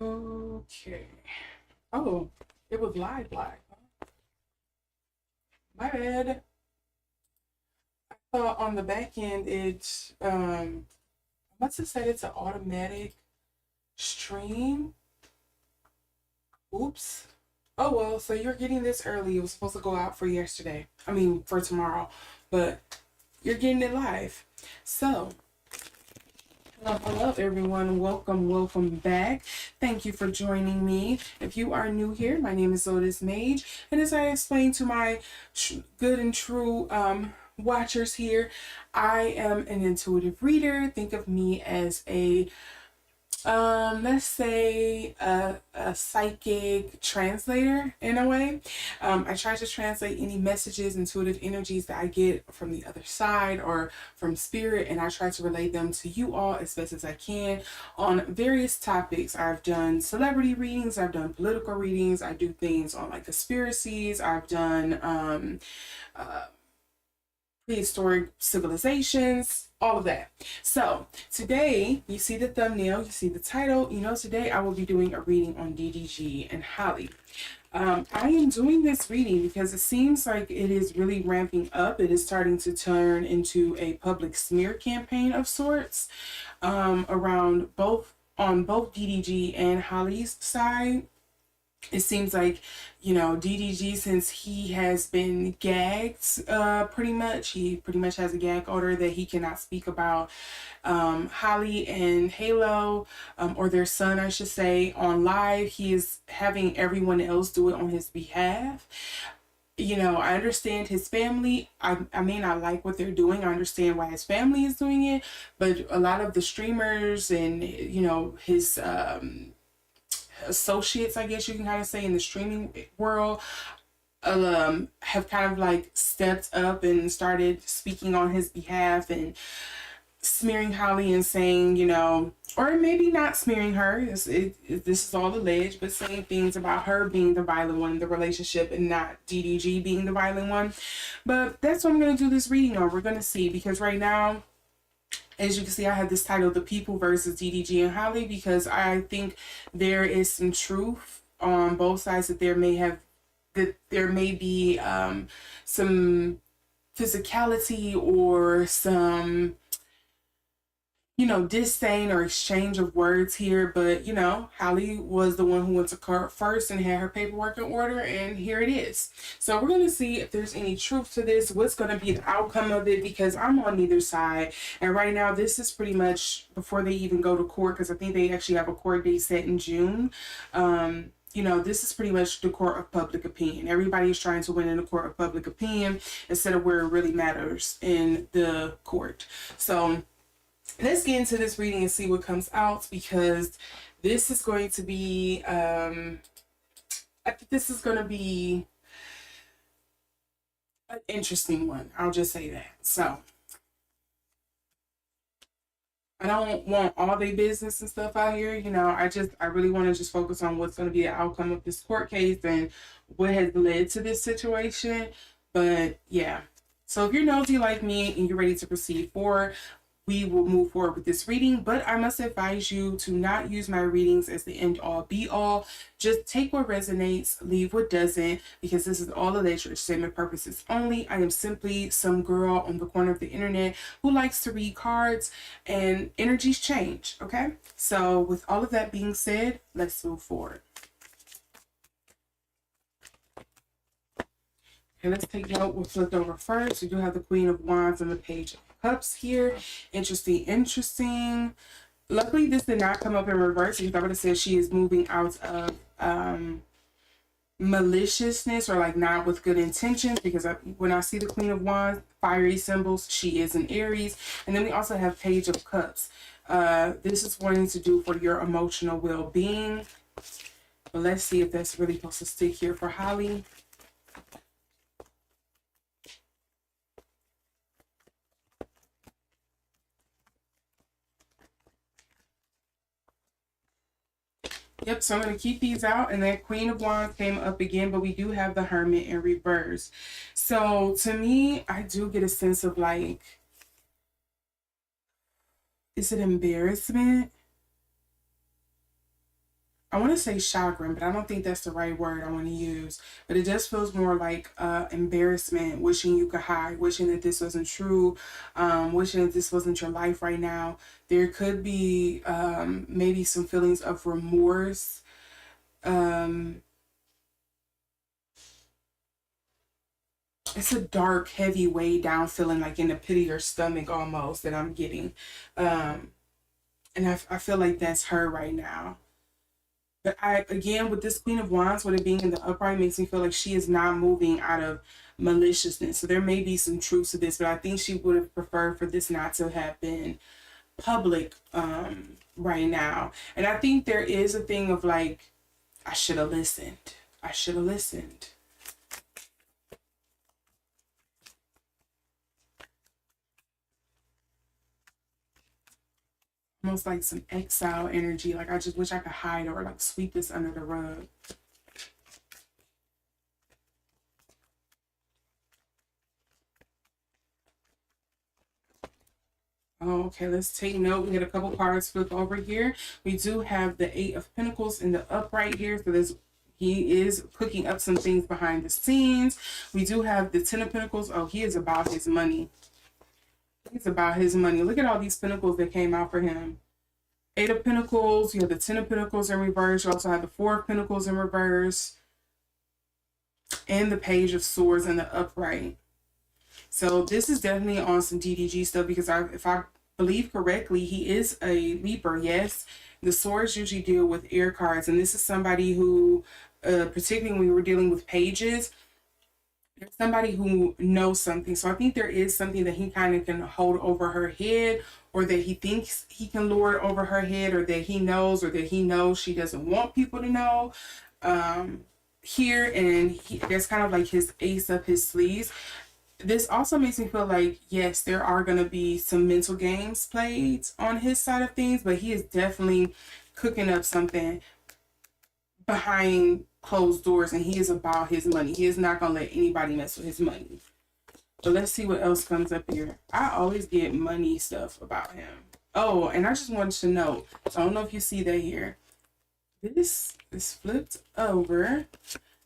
Okay. Oh, it was live black. My bad. I thought on the back end I must have said it's an automatic stream. Oops. Oh well, so you're getting this early. It was supposed to go out for yesterday. I mean for tomorrow. But you're getting it live. So hello everyone. Welcome back. Thank you for joining me. If you are new here, my name is LotusMaje, and as I explained to my good and true watchers here, I am an intuitive reader. Think of me as a let's say a psychic translator in a way. I try to translate any messages, intuitive energies that I get from the other side or from spirit, and I try to relay them to you all as best as I can on various topics. I've done celebrity readings, I've done political readings, I do things on like conspiracies, I've done prehistoric civilizations, all of that. So today, you see the thumbnail, you see the title, today I will be doing a reading on DDG and Halle. I am doing this reading because it seems like it is really ramping up. It is starting to turn into a public smear campaign of sorts around on both DDG and Halle's side. It seems like, DDG, since he has been gagged, he pretty much has a gag order that he cannot speak about Halle and Halo, or their son, I should say, on live. He is having everyone else do it on his behalf. I understand his family. I may not like what they're doing. I understand why his family is doing it, but a lot of the streamers and, his associates, I guess you can kind of say, in the streaming world, have kind of like stepped up and started speaking on his behalf and smearing Halle and saying, or maybe not smearing her. This is all alleged, but saying things about her being the violent one in the relationship and not DDG being the violent one. But that's what I'm going to do this reading on. We're going to see, because right now, as you can see, I have this title, The People versus DDG and Halle, because I think there is some truth on both sides, that there may be some physicality or some disdain or exchange of words here. But, Halle was the one who went to court first and had her paperwork in order, and here it is. So we're going to see if there's any truth to this, what's going to be the outcome of it, because I'm on neither side. And right now, this is pretty much before they even go to court, because I think they actually have a court date set in June. This is pretty much the court of public opinion. Everybody is trying to win in the court of public opinion instead of where it really matters, in the court. So let's get into this reading and see what comes out, because this is going to be I think this is going to be an interesting one. I'll just say that. So I don't want all their business and stuff out here. I really want to just focus on what's going to be the outcome of this court case and what has led to this situation. But yeah, so if you're nosy like me and you're ready to proceed forward, we will move forward with this reading. But I must advise you to not use my readings as the end all be all. Just take what resonates, leave what doesn't, because this is all alleged for entertainment purposes only. I am simply some girl on the corner of the internet who likes to read cards, and energies change. Okay, so with all of that being said, let's move forward. Okay, let's take note what flipped over first. We do have the Queen of Wands and the Page of Cups here. Interesting. Luckily, this did not come up in reverse, because I would have said she is moving out of maliciousness, or like not with good intentions, because when I see the Queen of Wands, fiery symbols, she is an Aries. And then we also have Page of Cups. This is wanting to do for your emotional well-being. But let's see if that's really supposed to stick here for Halle. Yep, so I'm going to keep these out, and that Queen of Wands came up again, but we do have the Hermit in reverse. So to me, I do get a sense of like, is it embarrassment? I want to say chagrin, but I don't think that's the right word I want to use. But it just feels more like embarrassment, wishing you could hide, wishing that this wasn't true, wishing that this wasn't your life right now. There could be maybe some feelings of remorse. Um, it's a dark, heavy, way down feeling, like in the pit of your stomach almost, that I'm getting. Um, and I feel like that's her right now. But I, again, with this Queen of Wands, with it being in the upright, makes me feel like she is not moving out of maliciousness. So there may be some truth to this, but I think she would have preferred for this not to have been public right now. And I think there is a thing of like, I should have listened. I should have listened. Almost like some exile energy. Like, I just wish I could hide or like sweep this under the rug. Oh, okay, let's take note. We get a couple cards flip over here. We do have the Eight of Pentacles in the upright here. So this, he is cooking up some things behind the scenes. We do have the Ten of Pentacles. Oh, he is about his money. He's about his money. Look at all these pentacles that came out for him. Eight of Pentacles. You have the Ten of Pentacles in reverse. You also have the Four of Pentacles in reverse. And the Page of Swords in the upright. So this is definitely on some DDG stuff, because if I believe correctly, he is a Libra, yes. The swords usually deal with air cards, and this is somebody who, particularly when we were dealing with pages, there's somebody who knows something. So I think there is something that he kind of can hold over her head, or that he thinks he can lord over her head, or that he knows, she doesn't want people to know. Here, and that's kind of like his ace up his sleeves. This also makes me feel like, yes, there are going to be some mental games played on his side of things, but he is definitely cooking up something behind closed doors, and he is about his money. He is not going to let anybody mess with his money. But let's see what else comes up here. I always get money stuff about him. Oh, and I just wanted to note, so I don't know if you see that here. This is flipped over,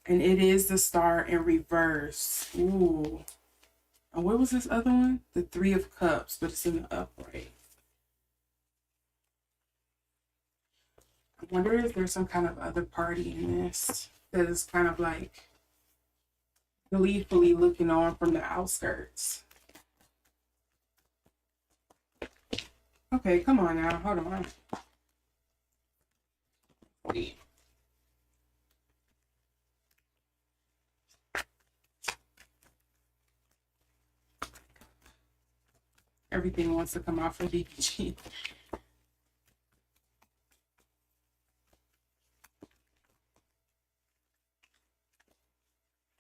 and it is the Star in reverse. Ooh. And what was this other one? The Three of Cups, but it's in the upright. I wonder if there's some kind of other party in this that is kind of like gleefully looking on from the outskirts. Okay, come on now. Hold on. Wait. Everything wants to come out for DDG.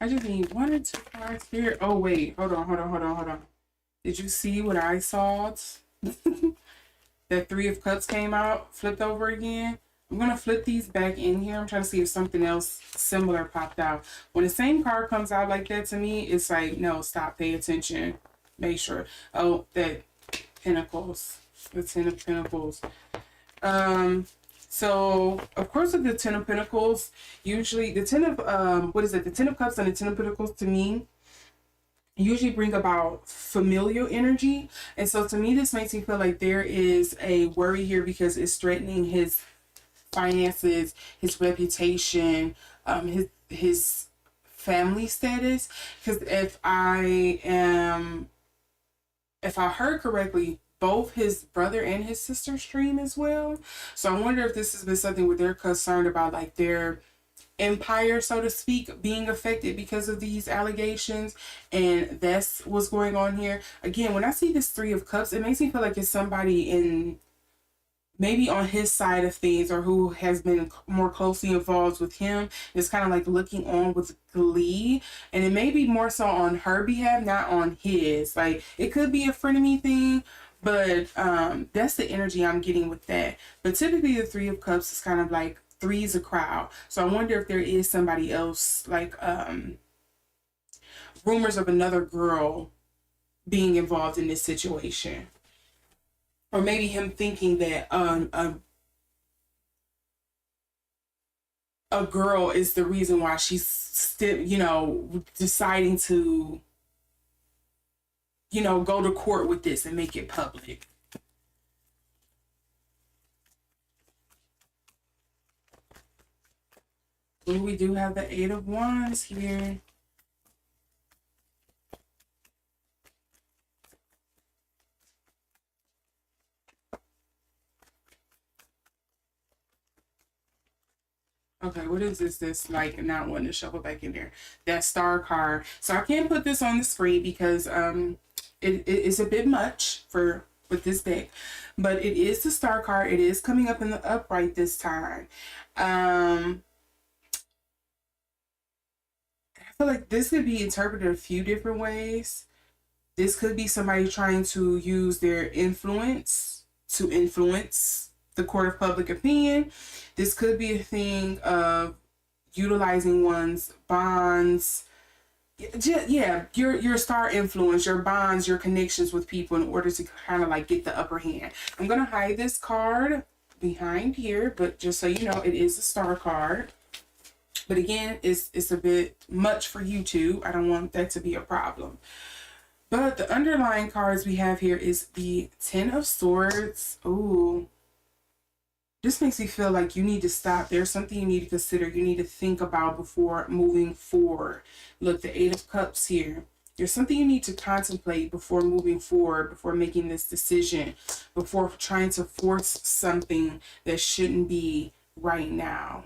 I just need one or two cards here. Oh, wait. Hold on. Did you see what I saw? That Three of Cups came out, flipped over again. I'm going to flip these back in here. I'm trying to see if something else similar popped out. When the same card comes out like that, to me, it's like, no, stop, pay attention. Make sure. Oh, that Pentacles. The Ten of Pentacles. So, of course, with the Ten of Pentacles, usually the Ten of, the Ten of Cups and the Ten of Pentacles, to me, usually bring about familial energy. And so, to me, this makes me feel like there is a worry here, because it's threatening his finances, his reputation, his family status. Because if I heard correctly, both his brother and his sister stream as well. So I wonder if this has been something where they're concerned about like their empire, so to speak, being affected because of these allegations. And that's what's going on here. Again, when I see this Three of Cups, it makes me feel like it's somebody in maybe on his side of things, or who has been more closely involved with him, is kind of like looking on with glee. And it may be more so on her behalf, not on his. Like, it could be a frenemy thing, but that's the energy I'm getting with that. But typically the Three of Cups is kind of like three's a crowd. So I wonder if there is somebody else, like rumors of another girl being involved in this situation. Or maybe him thinking that a girl is the reason why she's still, deciding to, go to court with this and make it public. Ooh, we do have the Eight of Wands here. Okay, what is this? This like not wanting to shuffle back in there. That Star card. So I can't put this on the screen because it is a bit much for with this deck, but it is the Star card. It is coming up in the upright this time. I feel like this could be interpreted a few different ways. This could be somebody trying to use their influence to influence the court of public opinion. This could be a thing of utilizing one's bonds. Yeah, your star influence, your bonds, your connections with people in order to kind of like get the upper hand. I'm going to hide this card behind here, but just so you know, it is a Star card. But again, it's a bit much for you two. I don't want that to be a problem. But the underlying cards we have here is the Ten of Swords. Ooh. This makes me feel like you need to stop. There's something you need to consider. You need to think about before moving forward. Look, the Eight of Cups here. There's something you need to contemplate before moving forward, before making this decision, before trying to force something that shouldn't be right now.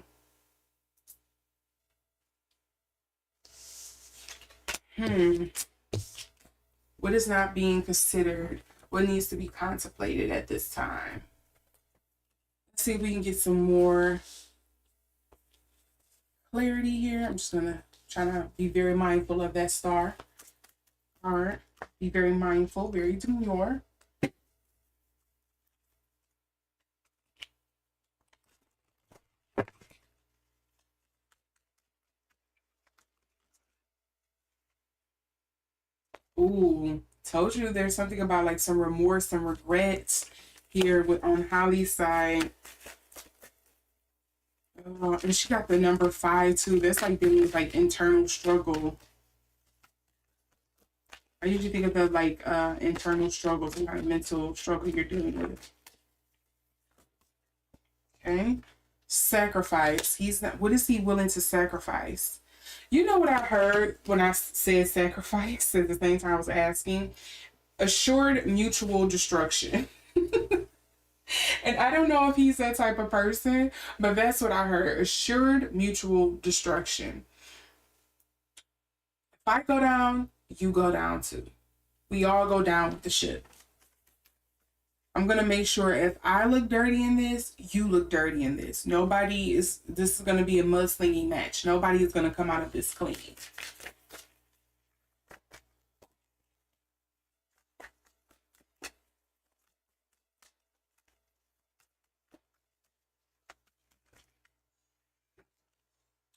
What is not being considered? What needs to be contemplated at this time? Let's see if we can get some more clarity here. I'm just going to try to be very mindful of that Star. All right. Be very mindful, very demure. Ooh, told you there's something about like some remorse, some regrets here with on Holly's side. And she got the number 5 too. That's like dealing with like internal struggle. I usually think of the like internal struggle, some kind of mental struggle you're dealing with. Okay. Sacrifice. He's not, what is he willing to sacrifice? You know what I heard when I said sacrifice at the same time I was asking? Assured mutual destruction. And I don't know if he's that type of person, but that's what I heard. Assured mutual destruction. If I go down, you go down too. We all go down with the ship. I'm going to make sure if I look dirty in this, you look dirty in this. This is going to be a mudslinging match. Nobody is going to come out of this clean.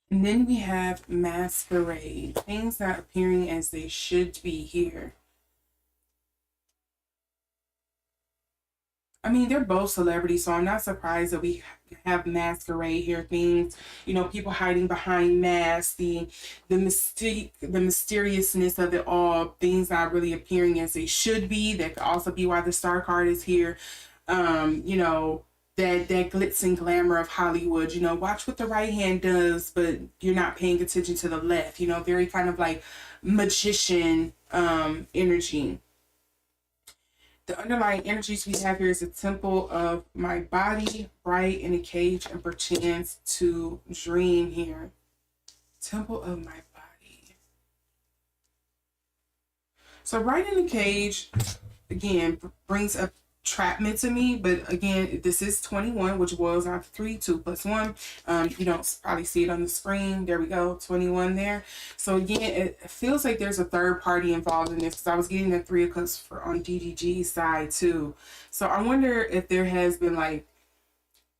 And then we have masquerade. Things not appearing as they should be here. I mean, they're both celebrities, so I'm not surprised that we have masquerade here. Things, people hiding behind masks, the mystique, the mysteriousness of it all, things not really appearing as they should be. That could also be why the Star card is here. That glitz and glamour of Hollywood, watch what the right hand does, but you're not paying attention to the left, very kind of like magician energy. The underlying energies we have here is a temple of my body, bright in a cage, and perchance to dream here. Temple of my body. So right in the cage, again, brings up trapment to me, but again, this is 21, which was on 3, 2 plus 1. You don't probably see it on the screen. There we go, 21 there. So again, it feels like there's a third party involved in this, because I was getting the 3 of Cups on DDG's side too. So I wonder if there has been like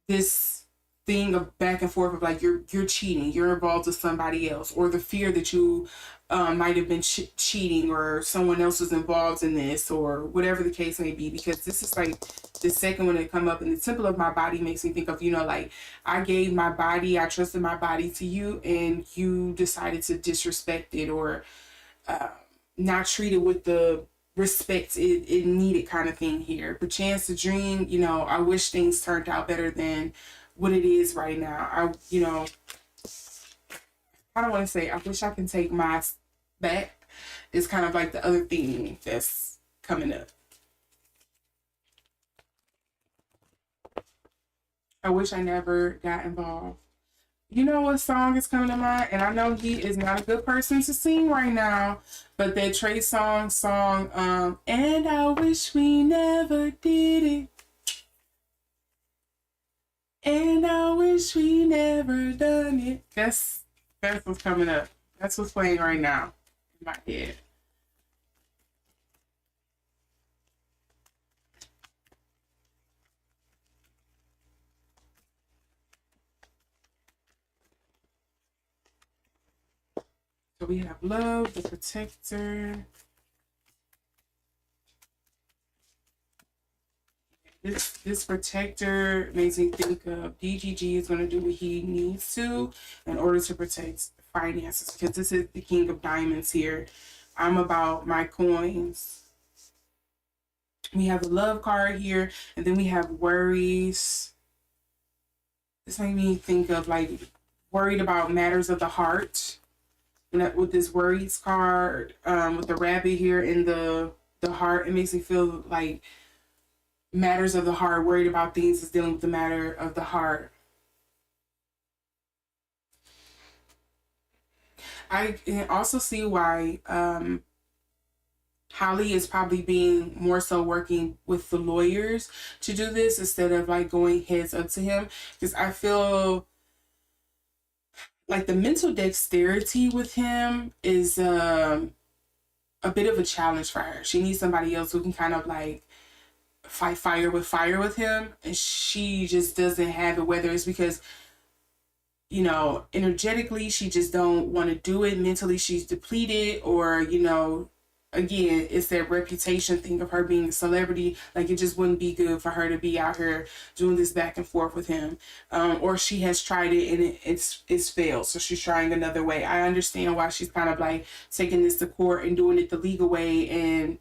this thing of back and forth of like you're cheating, you're involved with somebody else, or the fear that you might have been cheating, or someone else was involved in this, or whatever the case may be. Because this is like the second one that come up, and the temple of my body makes me think of, you know, like I gave my body, I trusted my body to you, and you decided to disrespect it, or not treat it with the respect it needed, kind of thing here. But chance to dream, you know, I wish things turned out better than what it is right now. You know, I don't want to say I wish I can take my back. It's kind of like the other thing that's coming up. I wish I never got involved. You know what song is coming to mind? And I know he is not a good person to sing right now, but that Trey Songz song, and I wish we never did it. And I wish we never done it. That's what's coming up. That's what's playing right now in my head. So we have love, the protector. This protector makes me think of DDG is going to do what he needs to in order to protect finances, because this is the King of Diamonds here. I'm about my coins. We have the love card here, and then we have worries. This makes me think of like worried about matters of the heart. And with this worries card, with the rabbit here in the heart, it makes me feel like matters of the heart, worried about things is dealing with the matter of the heart. I can also see why Halle is probably being more so working with the lawyers to do this instead of like going heads up to him, because I feel like the mental dexterity with him is a bit of a challenge for her. She needs somebody else who can kind of like fight fire with him, and she just doesn't have it, whether it's because, you know, energetically she just don't want to do it, mentally she's depleted, or, you know, again, it's that reputation thing of her being a celebrity. Like, it just wouldn't be good for her to be out here doing this back and forth with him, or she has tried it and it's failed, so she's trying another way. I understand why she's kind of like taking this to court and doing it the legal way, and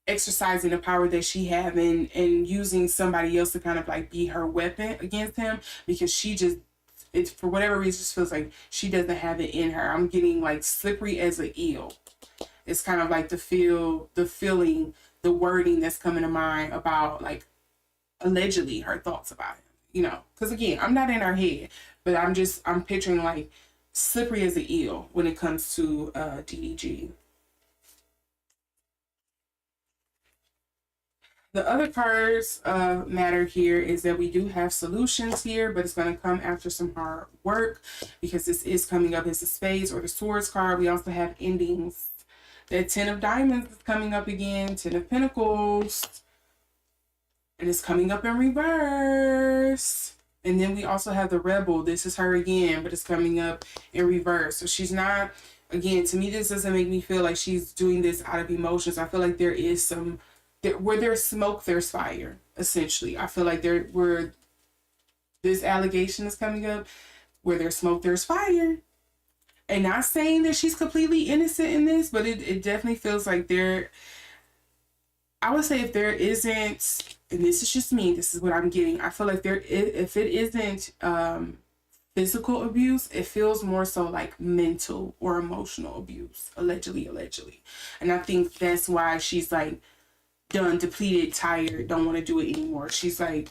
exercising the power that she have, and using somebody else to kind of like be her weapon against him, because she just, it's for whatever reason, just feels like she doesn't have it in her. I'm getting like slippery as an eel. It's kind of like the feeling, the wording that's coming to mind about like allegedly her thoughts about him, you know, because again, I'm not in her head, but I'm picturing like slippery as an eel when it comes to DDG. The other cards matter here is that we do have solutions here, but it's going to come after some hard work, because this is coming up as the Spades or the Swords card. We also have endings. The Ten of Diamonds is coming up again, Ten of Pentacles, and it's coming up in reverse. And then we also have the Rebel. This is her again, but it's coming up in reverse. So she's not, again, to me, this doesn't make me feel like she's doing this out of emotions. I feel like there is some, where there's smoke, there's fire, essentially. I feel like where this allegation is coming up, where there's smoke, there's fire. And not saying that she's completely innocent in this, but it definitely feels like I would say if there isn't, and this is just me, this is what I'm getting, I feel like if it isn't physical abuse, it feels more so like mental or emotional abuse, allegedly. And I think that's why she's like done, depleted, tired, don't want to do it anymore. She's like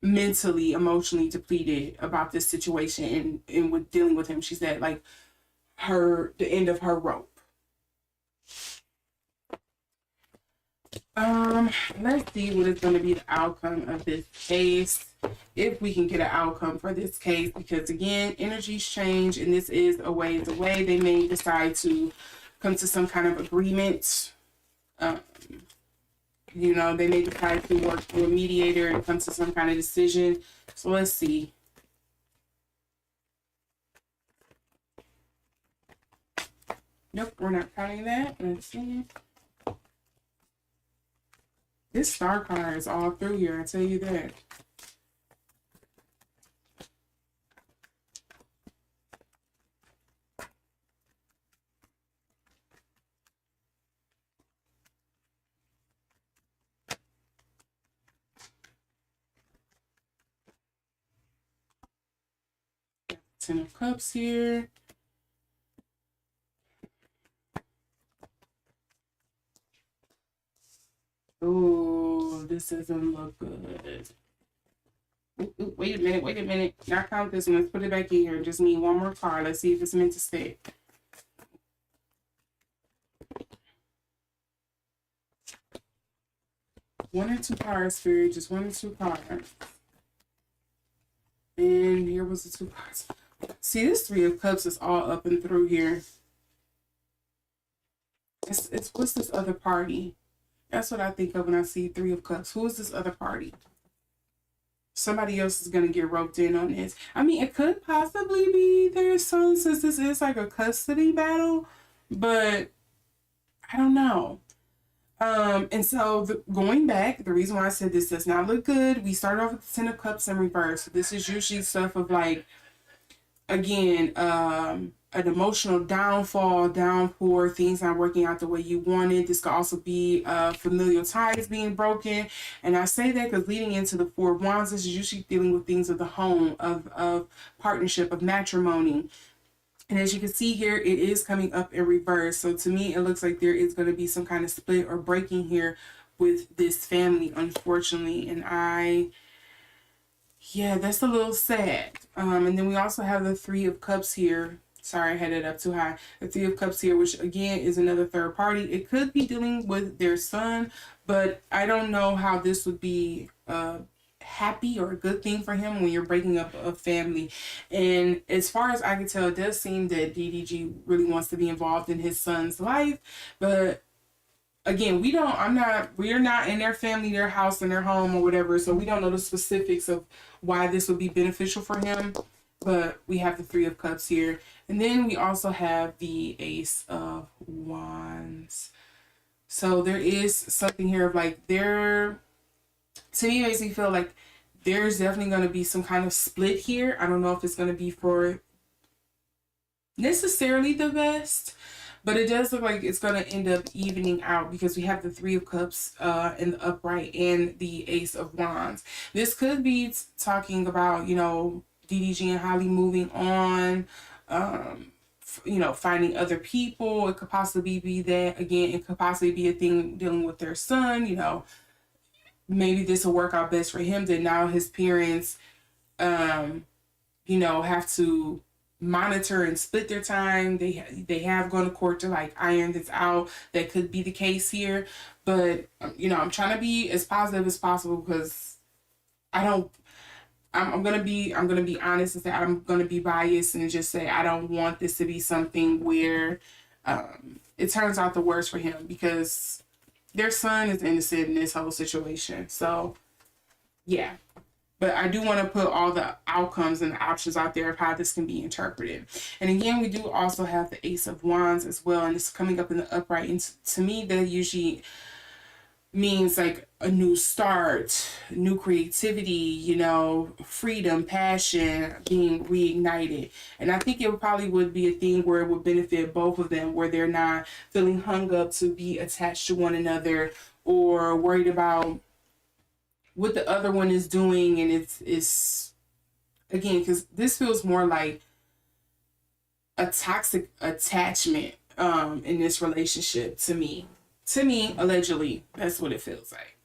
mentally, emotionally depleted about this situation, and with dealing with him, she's at like the end of her rope. Let's see what is going to be the outcome of this case, if we can get an outcome for this case, because again, energies change, and this is a ways away. They may decide to come to some kind of agreement. You know, they may decide to work through a mediator and come to some kind of decision. So let's see. Nope, we're not counting that. Let's see. This star card is all through here, I tell you that. Ten of Cups here. Oh, this doesn't look good. Ooh, wait a minute. Not count this one. Let's put it back in here. Just need one more card. Let's see if it's meant to stay. One or two cards, Spirit. Just one or two cards. And here was the two cards. See, this Three of Cups is all up and through here. It's what's this other party? That's what I think of when I see Three of Cups. Who is this other party? Somebody else is going to get roped in on this. I mean, it could possibly be their son, since this is like a custody battle, but I don't know. And so going back, the reason why I said this does not look good, we start off with the Ten of Cups in reverse. So this is usually stuff of like, again, an emotional downfall, downpour, things not working out the way you wanted. This could also be familial ties being broken. And I say that because leading into the Four of Wands, this is usually dealing with things of the home, of partnership, of matrimony. And as you can see here, it is coming up in reverse. So to me, it looks like there is going to be some kind of split or breaking here with this family, unfortunately. And yeah, that's a little sad. And then we also have the Three of Cups here. Sorry, I had it up too high. The Three of Cups here, which again is another third party. It could be dealing with their son, but I don't know how this would be happy or a good thing for him when you're breaking up a family. And as far as I can tell, it does seem that DDG really wants to be involved in his son's life, but again, we're not in their family, their house, and their home or whatever, so we don't know the specifics of why this would be beneficial for him. But we have the Three of Cups here, and then we also have the Ace of Wands. So there is something here of like to me, it makes me feel like there's definitely going to be some kind of split here. I don't know if it's going to be for necessarily the best, but it does look like it's going to end up evening out because we have the Three of Cups in the upright and the Ace of Wands. This could be talking about, DDG and Halle moving on, finding other people. It could possibly be that. Again, it could possibly be a thing dealing with their son, maybe this will work out best for him. That now his parents, have to monitor and split their time. They have gone to court to like iron this out. That could be the case here, but I'm trying to be as positive as possible because I'm gonna be honest and say I'm gonna be biased and just say I don't want this to be something where it turns out the worst for him, because their son is innocent in this whole situation. So yeah, but I do want to put all the outcomes and the options out there of how this can be interpreted. And again, we do also have the Ace of Wands as well, and it's coming up in the upright. And to me, that usually means like a new start, new creativity, freedom, passion being reignited. And I think it probably would be a thing where it would benefit both of them, where they're not feeling hung up to be attached to one another or worried about what the other one is doing. And it's again, because this feels more like a toxic attachment in this relationship to me. Allegedly, that's what it feels like.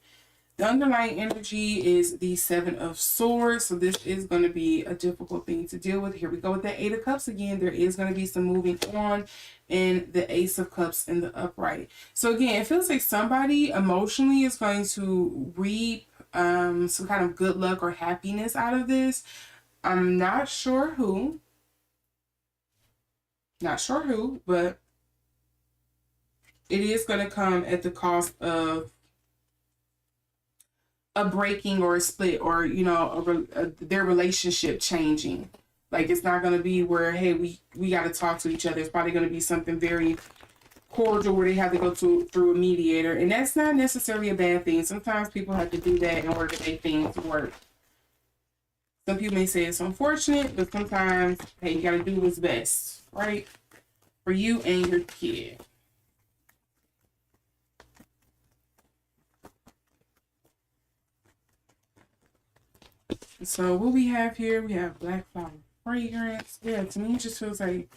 The underlying energy is the Seven of Swords. So this is going to be a difficult thing to deal with. Here we go with the Eight of Cups again. There is going to be some moving on in the Ace of Cups in the upright. So again, it feels like somebody emotionally is going to reap some kind of good luck or happiness out of this. I'm not sure who. But it is going to come at the cost of a breaking or a split, or you know, their relationship changing. Like, it's not going to be where, hey, we got to talk to each other. It's probably going to be something very cordial where they have to go through a mediator, and that's not necessarily a bad thing. Sometimes people have to do that in order to make things work. Some people may say it's unfortunate, but sometimes, hey, you got to do what's best, right, for you and your kid. So what we have here, we have black flower fragrance. Yeah, to me it just feels like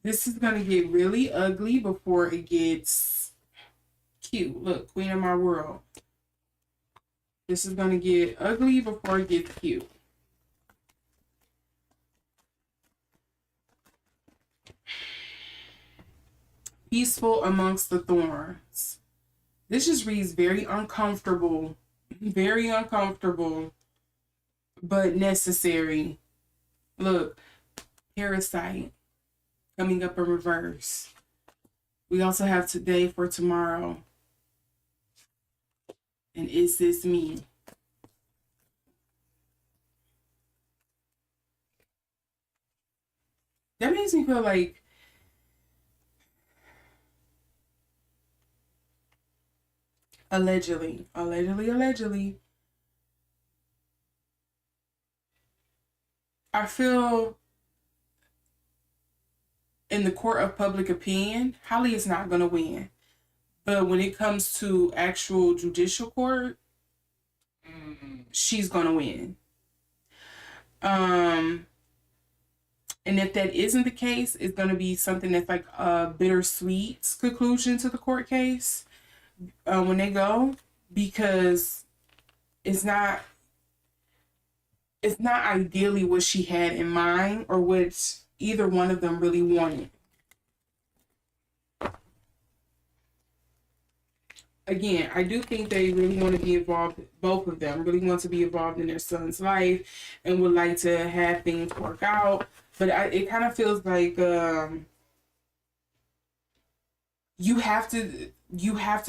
this is going to get really ugly before it gets cute. Look, queen of my world. This is going to get ugly before it gets cute. Peaceful amongst the thorns. This just reads very uncomfortable, but necessary. Look, parasite coming up in reverse. We also have today for tomorrow. And is this me? That makes me feel like allegedly, I feel in the court of public opinion, Halle is not going to win. But when it comes to actual judicial court, she's going to win. And if that isn't the case, it's going to be something that's like a bittersweet conclusion to the court case when they go, because it's not ideally what she had in mind or what either one of them really wanted. Again, I do think they really want to be involved, both of them really want to be involved in their son's life and would like to have things work out. But it kind of feels like you have to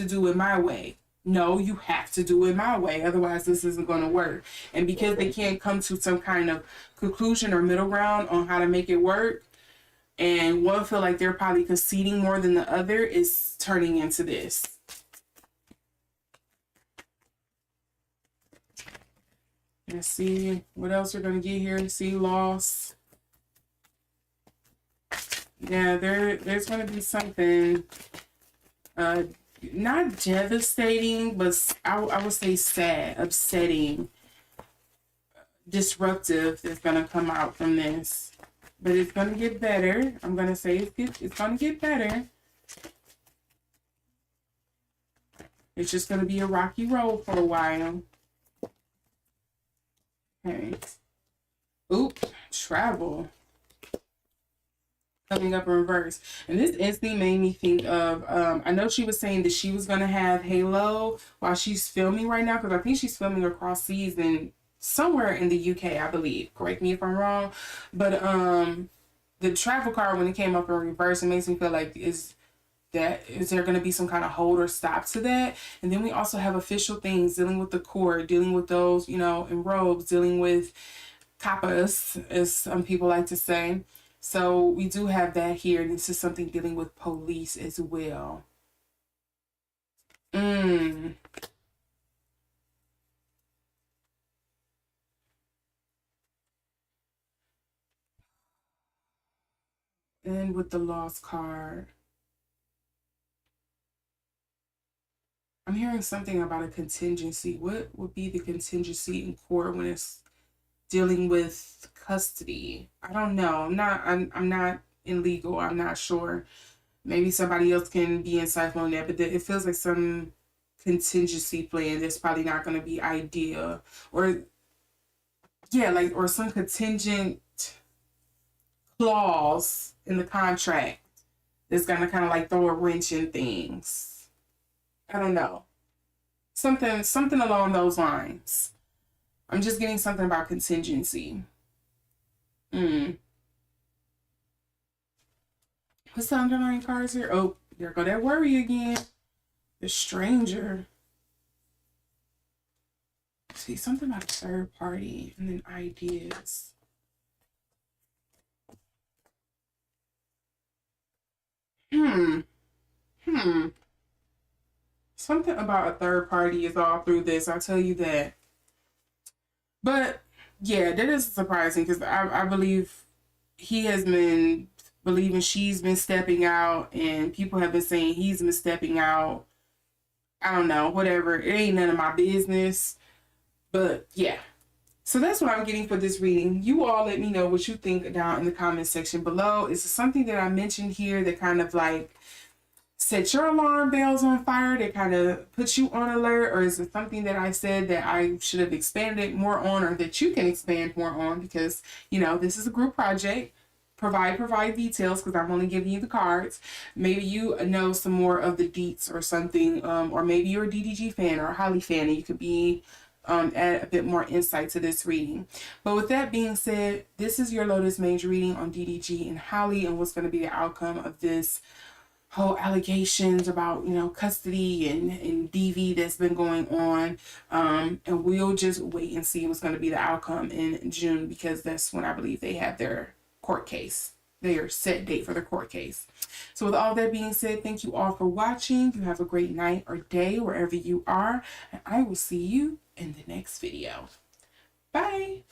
do it my way. No, you have to do it my way. Otherwise, this isn't going to work. And because they can't come to some kind of conclusion or middle ground on how to make it work, and one feel like they're probably conceding more than the other, is turning into this. Let's see what else we're going to get here. See, loss. Yeah, there's going to be something not devastating, but I would say sad, upsetting, disruptive that's going to come out from this. But it's going to get better. I'm going to say it's going to get better. It's just going to be a rocky road for a while. Okay. Oop, travel. Coming up in reverse. And this instantly made me think of, I know she was saying that she was going to have Halo while she's filming right now, because I think she's filming across season somewhere in the UK, I believe. Correct me if I'm wrong. But the travel card, when it came up in reverse, it makes me feel like, is there going to be some kind of hold or stop to that? And then we also have official things dealing with the court, dealing with those, you know, in robes, dealing with kappas, as some people like to say. So we do have that here. This is something dealing with police as well. And with the lost card, I'm hearing something about a contingency. What would be the contingency in court when it's dealing with custody? I don't know. I'm not in legal. I'm not sure. Maybe somebody else can be insightful on that, but it feels like some contingency plan that's probably not going to be ideal, or yeah, like, or some contingent clause in the contract that's going to kind of like throw a wrench in things. I don't know. Something along those lines. I'm just getting something about contingency. What's the underlying cards here? Oh, there go that worry again. The stranger. See, something about a third party and then ideas. Something about a third party is all through this, I'll tell you that. But yeah, that is surprising because I believe he has been believing she's been stepping out, and people have been saying he's been stepping out. I don't know, whatever. It ain't none of my business. But yeah. So that's what I'm getting for this reading. You all let me know what you think down in the comment section below. Is it something that I mentioned here that kind of like set your alarm bells on fire, that kind of puts you on alert? Or is it something that I said that I should have expanded more on, or that you can expand more on? Because, you know, this is a group project. Provide details, because I'm only giving you the cards. Maybe you know some more of the deets or something, or maybe you're a DDG fan or a Halle fan, and you could be add a bit more insight to this reading. But with that being said, this is your LotusMaje reading on DDG and Halle, and what's going to be the outcome of this whole allegations about, you know, custody and DV that's been going on. And we'll just wait and see what's going to be the outcome in June, because that's when I believe they have their court case, their set date for the court case. So with all that being said, thank you all for watching. You have a great night or day wherever you are, and I will see you in the next video. Bye.